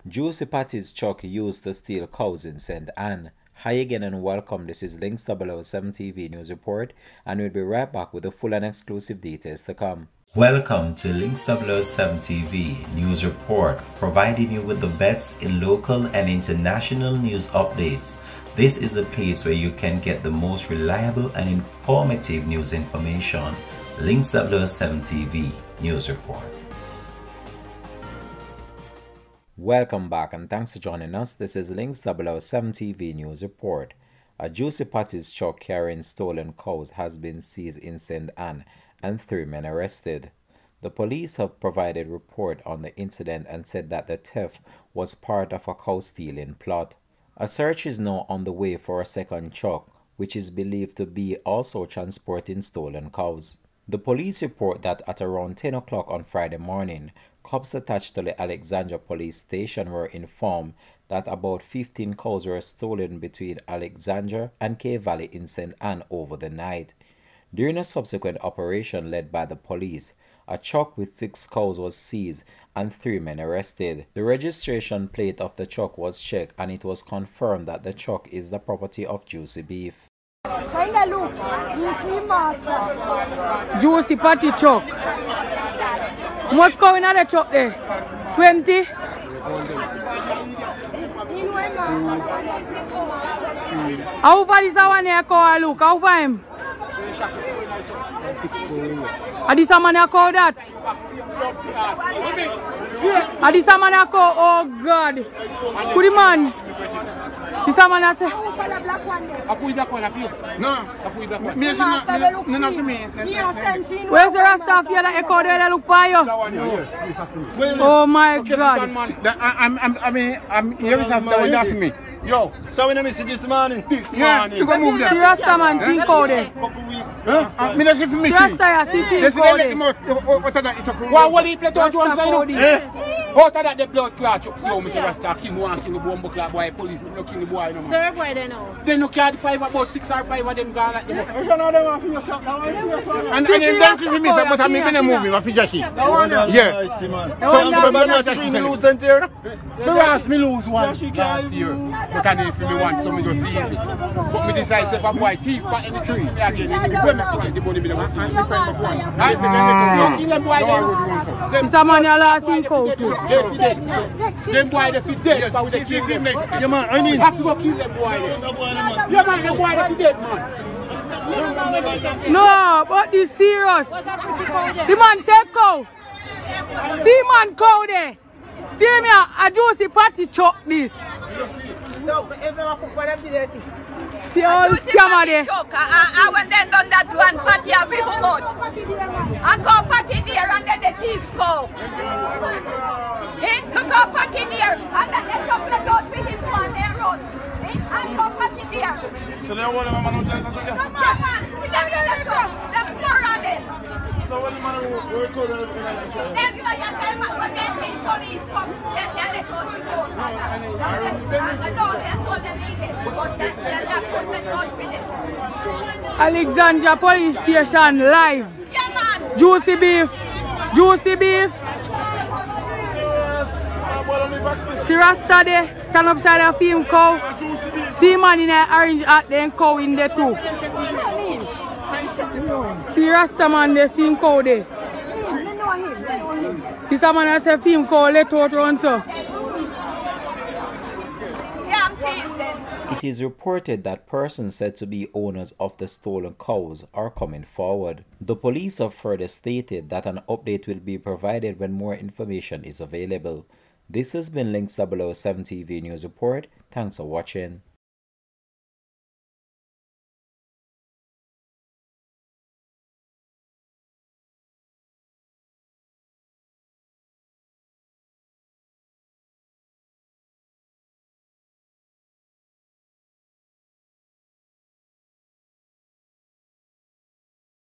Juici Patties truck used to steal cows in St. Anne. Hi again and welcome. This is Links 007 TV News Report, and we'll be right back with the full and exclusive details to come. Welcome to Links 007 TV News Report, providing you with the best in local and international news updates. This is a place where you can get the most reliable and informative news information. Links 007 TV News Report. Welcome back and thanks for joining us. This is Links 007 TV News Report. A Juici Patties truck carrying stolen cows has been seized in St. Anne and 3 men arrested. The police have provided report on the incident and said that the theft was part of a cow stealing plot. A search is now on the way for a second truck, which is believed to be also transporting stolen cows. The police report that at around 10 o'clock on Friday morning, cops attached to the Alexandria police station were informed that about 15 cows were stolen between Alexandria and K Valley in St. Anne over the night. During a subsequent operation led by the police, a truck with 6 cows was seized and 3 men arrested. The registration plate of the truck was checked and it was confirmed that the truck is the property of Juici Beef. Juici Patty truck. What's going on the truck there? 20? How far is that one here call? Look, how far him? And this man here call that? And this man here call, oh God. Who the man? This man here say? I put that one up here. No, I put that one. No, for me. Where's the rest of you that echo there that look for you? Oh my God. I'm here with that for me. Yo, so when I miss this morning? This morning. You go move there. The Rasta man, see code there. Couple weeks. Huh? Me not see for me. Rasta, see code there. What are that? What will he play to one side? What are that the blood clot? Yo, Mr. Rasta, king one, king the bomb clot boy, police, no king the boy no man. Boy they know. They no carry 5 about 6 or 5 of them gone like them. And then for me, but I'm even moving, I feel just see. Yeah. So remember not 3 lose and there? The last me lose one last year. But I if me want some just easy. But me decide say a boy thief but any tree me again. When me put the money me want. I kill them boy there. This man you last in court. Them boy they fit dead but they kill them. Yeah man, I mean have to go kill them boy there. Yeah man, them boy they fit dead man. No, but this serious. The man said cow. See man cow there. See me a Juici Patty truck this. No, but everyone put whatever they see. See all scammer there. I went then done that one party of how much? I go party there and then the thieves go. To go party there and then they come to go with him on their road. And go party there. So they want to man just so come on man, sit down in the truck. There's 4 of them. So what the man will call them? Everyone you say when they see police come, they go to court. Alexandria police station live. Yeah, man. Juici Beef. Juici Beef. See Rasta there, stand upside a film cow. See man in an orange hat then cow in there too. See Rasta man there, see cow there. This man has a film cow let out run so. It is reported that persons said to be owners of the stolen cows are coming forward. The police have further stated that an update will be provided when more information is available. This has been Links 007 TV News Report. Thanks for watching.